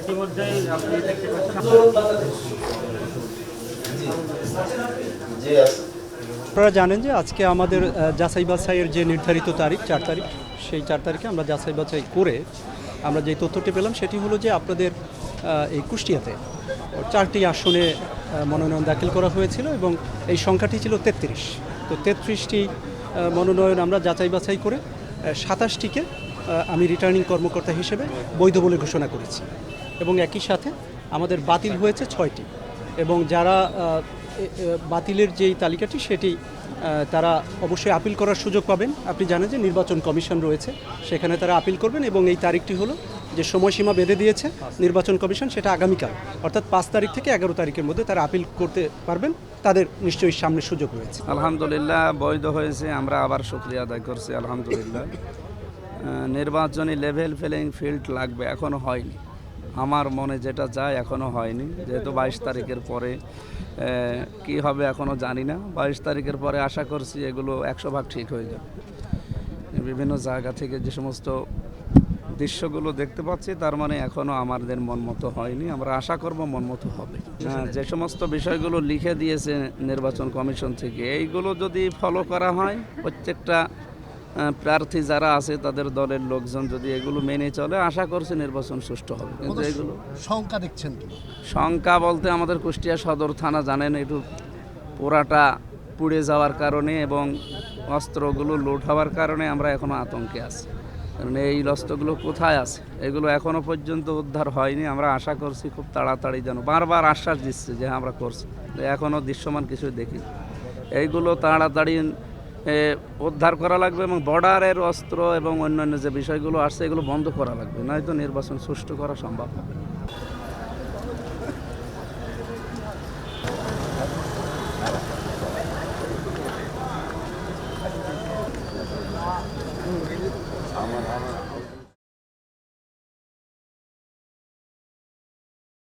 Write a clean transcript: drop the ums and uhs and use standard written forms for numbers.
ইতিমধ্যেই আপনি দেখতে পাচ্ছেন আপনারা জানেন যে আজকে আমাদের যাচাই বাছাইয়ের যে নির্ধারিত তারিখ 4 তারিখ, সেই 4 তারিখে আমরা যাচাই বাছাই করে আমরা যে তথ্যটি পেলাম সেটি হলো যে আপনাদের এই কুষ্টিয়াতে 4টি আসনে মনোনয়ন দাখিল করা হয়েছিল এবং এই সংখ্যাটি ছিল 33। তো 33টি মনোনয়ন আমরা যাচাই বাছাই করে 27টিকে আমি রিটার্নিং কর্মকর্তা হিসেবে বৈধ বলে ঘোষণা করেছি এবং একই সাথে আমাদের বাতিল হয়েছে 6টি এবং যারা বাতিলের যেই তালিকাটি সেটি তারা অবশ্যই আপিল করার সুযোগ পাবেন। আপনি জানেন যে নির্বাচন কমিশন রয়েছে, সেখানে তারা আপিল করবেন এবং এই তারিখটি হলো যে সময়সীমা বেঁধে দিয়েছে নির্বাচন কমিশন, সেটা আগামীকাল অর্থাৎ 5 তারিখ থেকে 11 তারিখের মধ্যে তারা আপিল করতে পারবেন। তাদের নিশ্চয়ই সামনে সুযোগ রয়েছে। আলহামদুলিল্লাহ বৈধ হয়েছে, আমরা আবার শুকরিয়া আদায় করছি আলহামদুলিল্লাহ। নির্বাচনী লেভেল প্লেইং ফিল্ড লাগবে, এখনও হয়নি। আমার মনে যেটা যায় এখনও হয়নি, যেহেতু 22 তারিখের পরে কি হবে এখনও জানি না। 22 তারিখের পরে আশা করছি এগুলো 100% ঠিক হয়ে যাবে। বিভিন্ন জায়গা থেকে যে সমস্ত দৃশ্যগুলো দেখতে পাচ্ছি তার মানে এখনও আমাদের মন মতো হয়নি, আমরা আশা করব মন মতো হবে। যে সমস্ত বিষয়গুলো লিখে দিয়েছে নির্বাচন কমিশন থেকে, এইগুলো যদি ফলো করা হয়, প্রত্যেকটা প্রার্থী যারা আছে তাদের দলের লোকজন যদি এগুলো মেনে চলে, আশা করছি নির্বাচন সুষ্ঠু হবে। কিন্তু এগুলো সংখ্যা দেখছেন কি? সংখ্যা বলতে আমাদের কুষ্টিয়া সদর থানা জানেন একটু পুরাটা পুড়ে যাওয়ার কারণে এবং অস্ত্রগুলো লুট হওয়ার কারণে আমরা এখনও আতঙ্কে আছি। কারণ এই অস্ত্রগুলো কোথায় আছে এগুলো এখনও পর্যন্ত উদ্ধার হয়নি। আমরা আশা করছি খুব তাড়াতাড়ি যেন, বারবার আশ্বাস দিচ্ছে যে আমরা করছি, এখনও দৃশ্যমান কিছু দেখি। এইগুলো তাড়াতাড়ি উদ্ধার করা লাগবে এবং বর্ডারের অস্ত্র এবং অন্যান্য যে বিষয়গুলো আসছে এগুলো বন্ধ করা লাগবে, নয়তো নির্বাচন সুষ্ঠু করা সম্ভব হবে।